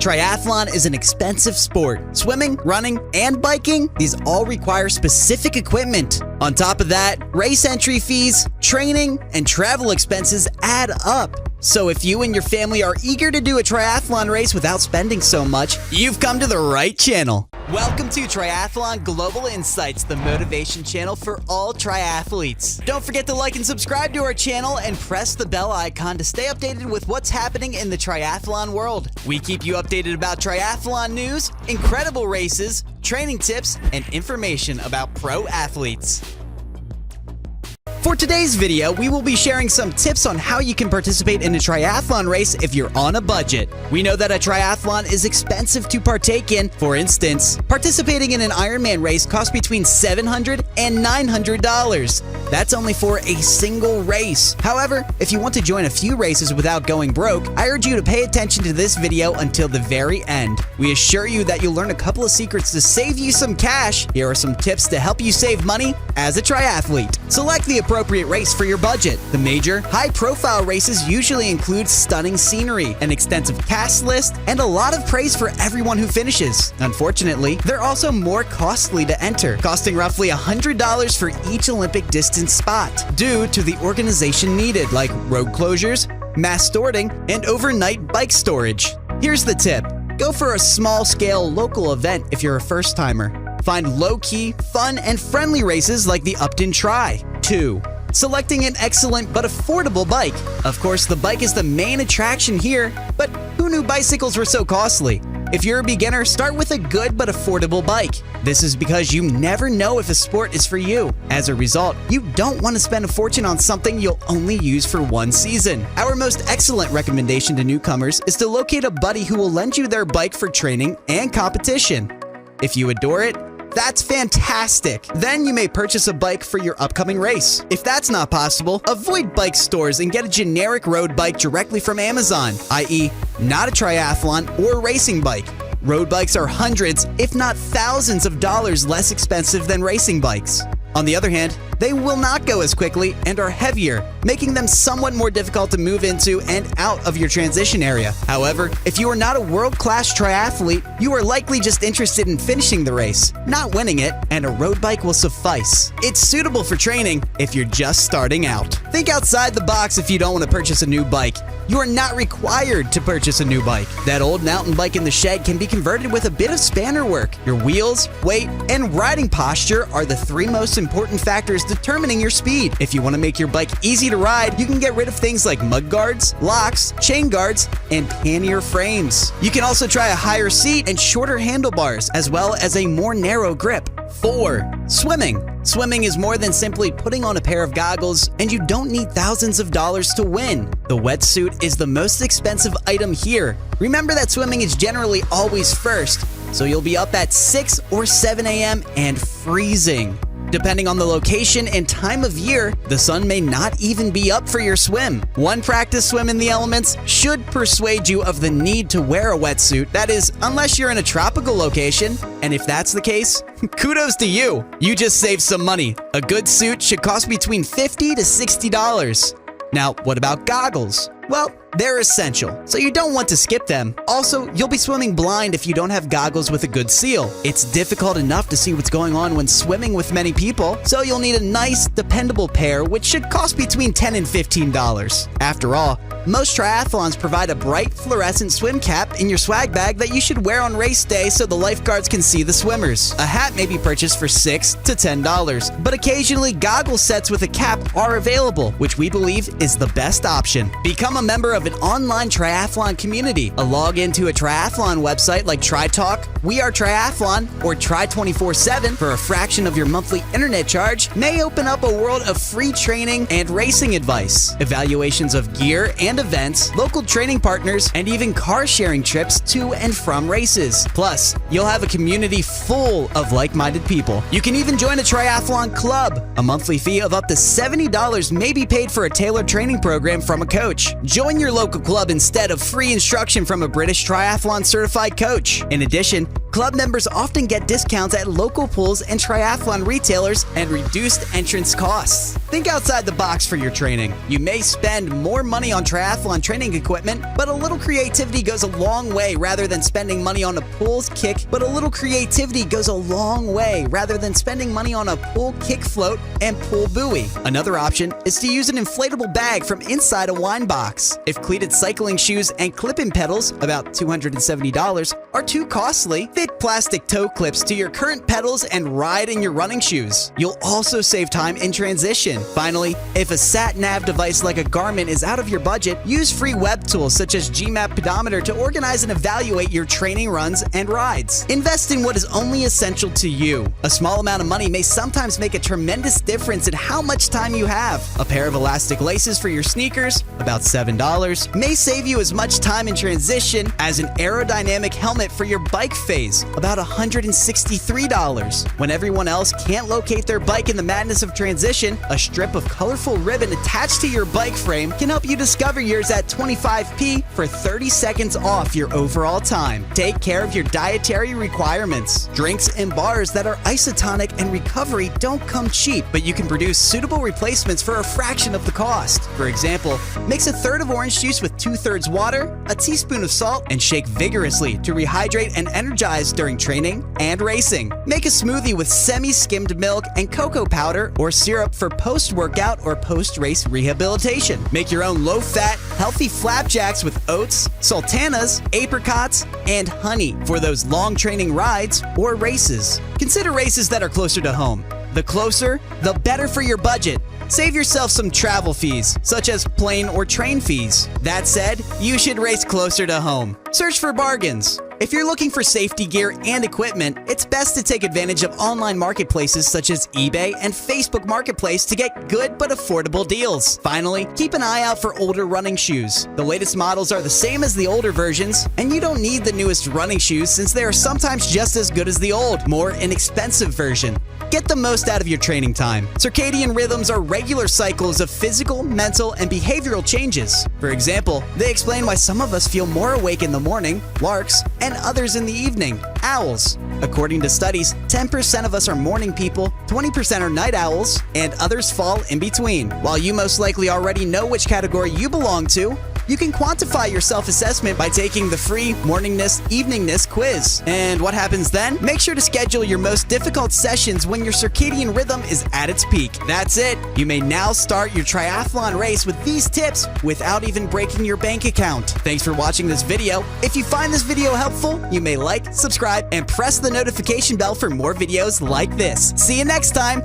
Triathlon is an expensive sport. Swimming, running, and biking, these all require specific equipment. On top of that, race entry fees, training, and travel expenses add up. So if you and your family are eager to do a triathlon race without spending so much, you've come to the right channel. Welcome to Triathlon Global Insights, the motivation channel for all triathletes. Don't forget to like and subscribe to our channel and press the bell icon to stay updated with what's happening in the triathlon world. We keep you updated about triathlon news, incredible races, training tips, and information about pro athletes. For today's video, we will be sharing some tips on how you can participate in a triathlon race if you're on a budget. We know that a triathlon is expensive to partake in. For instance, participating in an Ironman race costs between $700 and $900. That's only for a single race. However, if you want to join a few races without going broke, I urge you to pay attention to this video until the very end. We assure you that you'll learn a couple of secrets to save you some cash. Here are some tips to help you save money as a triathlete. Select the appropriate race for your budget. The major, high-profile races usually include stunning scenery, an extensive cast list, and a lot of praise for everyone who finishes. Unfortunately, they're also more costly to enter, costing roughly $100 for each Olympic distance spot, due to the organization needed, like road closures, mass sorting, and overnight bike storage. Here's the tip. Go for a small-scale local event if you're a first-timer. Find low-key, fun, and friendly races like the Upton Tri. 2. Selecting an excellent but affordable bike. Of course, the bike is the main attraction here, but who knew bicycles were so costly? If you're a beginner, start with a good but affordable bike. This is because you never know if a sport is for you. As a result, you don't want to spend a fortune on something you'll only use for one season. Our most excellent recommendation to newcomers is to locate a buddy who will lend you their bike for training and competition. If you adore it, that's fantastic. Then you may purchase a bike for your upcoming race. If that's not possible, avoid bike stores and get a generic road bike directly from Amazon, i.e., not a triathlon or racing bike. Road bikes are hundreds, if not thousands of dollars less expensive than racing bikes. On the other hand, they will not go as quickly and are heavier, making them somewhat more difficult to move into and out of your transition area. However, if you are not a world-class triathlete, you are likely just interested in finishing the race, not winning it, and a road bike will suffice. It's suitable for training if you're just starting out. Think outside the box if you don't want to purchase a new bike. You are not required to purchase a new bike. That old mountain bike in the shed can be converted with a bit of spanner work. Your wheels, weight, and riding posture are the three most important factors determining your speed. If you want to make your bike easy to ride, you can get rid of things like mud guards, locks, chain guards, and pannier frames. You can also try a higher seat and shorter handlebars, as well as a more narrow grip. 4. Swimming. Swimming is more than simply putting on a pair of goggles, and you don't need thousands of dollars to win. The wetsuit is the most expensive item here. Remember that swimming is generally always first, so you'll be up at 6 or 7 a.m. and freezing. Depending on the location and time of year, the sun may not even be up for your swim. One practice swim in the elements should persuade you of the need to wear a wetsuit. That is, unless you're in a tropical location. And if that's the case, kudos to you. You just saved some money. A good suit should cost between $50 to $60. Now, what about goggles? Well, they're essential, so you don't want to skip them. Also, you'll be swimming blind if you don't have goggles with a good seal. It's difficult enough to see what's going on when swimming with many people, so you'll need a nice, dependable pair, which should cost between $10 and $15. After all, most triathlons provide a bright fluorescent swim cap in your swag bag that you should wear on race day so the lifeguards can see the swimmers. A hat may be purchased for $6 to $10, but occasionally goggle sets with a cap are available, which we believe is the best option. Become a member of an online triathlon community. A login to a triathlon website like TriTalk, We Are Triathlon, or Try247 for a fraction of your monthly internet charge may open up a world of free training and racing advice, evaluations of gear and events, local training partners, and even car sharing trips to and from races. Plus, you'll have a community full of like-minded people. You can even join a triathlon club. A monthly fee of up to $70 may be paid for a tailored training program from a coach. Join your local club instead of free instruction from a British triathlon certified coach. In addition, Club members often get discounts at local pools and triathlon retailers and reduced entrance costs. Think outside the box for your training. You may spend more money on triathlon training equipment, but a little creativity goes a long way rather than spending money on a pool kick, spending money on a pool kick float and pool buoy. Another option is to use an inflatable bag from inside a wine box. If cleated cycling shoes and clip-in pedals, about $270, are too costly, fit plastic toe clips to your current pedals and ride in your running shoes. You'll also save time in transition. Finally, if a sat-nav device like a Garmin is out of your budget, use free web tools such as Gmap Pedometer to organize and evaluate your training runs and rides. Invest in what is only essential to you. A small amount of money may sometimes make a tremendous difference in how much time you have. A pair of elastic laces for your sneakers, about $7, may save you as much time in transition as an aerodynamic helmet for your bike phase, about $163. When everyone else can't locate their bike in the madness of transition, a strip of colorful ribbon attached to your bike frame can help you discover yours at 25p for 30 seconds off your overall time. Take care of your dietary requirements. Drinks and bars that are isotonic and recovery don't come cheap, but you can produce suitable replacements for a fraction of the cost. For example, mix a third of orange juice with 2/3 water, a teaspoon of salt, and shake vigorously to rehydrate and energize during training and racing. Make a smoothie with semi-skimmed milk and cocoa powder or syrup for post-workout or post-race rehabilitation. Make your own low-fat, healthy flapjacks with oats, sultanas, apricots, and honey for those long training rides or races. Consider races that are closer to home. The closer, the better for your budget. Save yourself some travel fees, such as plane or train fees. That said, you should race closer to home. Search for bargains. If you're looking for safety gear and equipment, it's best to take advantage of online marketplaces such as eBay and Facebook Marketplace to get good but affordable deals. Finally, keep an eye out for older running shoes. The latest models are the same as the older versions, and you don't need the newest running shoes since they are sometimes just as good as the old, more inexpensive version. Get the most out of your training time. Circadian rhythms are regular cycles of physical, mental, and behavioral changes. For example, they explain why some of us feel more awake in the morning, larks, and others in the evening, owls. According to studies, 10% of us are morning people, 20% are night owls, and others fall in between. While you most likely already know which category you belong to, you can quantify your self-assessment by taking the free morningness, eveningness quiz. And what happens then? Make sure to schedule your most difficult sessions when your circadian rhythm is at its peak. That's it. You may now start your triathlon race with these tips without even breaking your bank account. Thanks for watching this video. If you find this video helpful, you may like, subscribe, and press the notification bell for more videos like this. See you next time.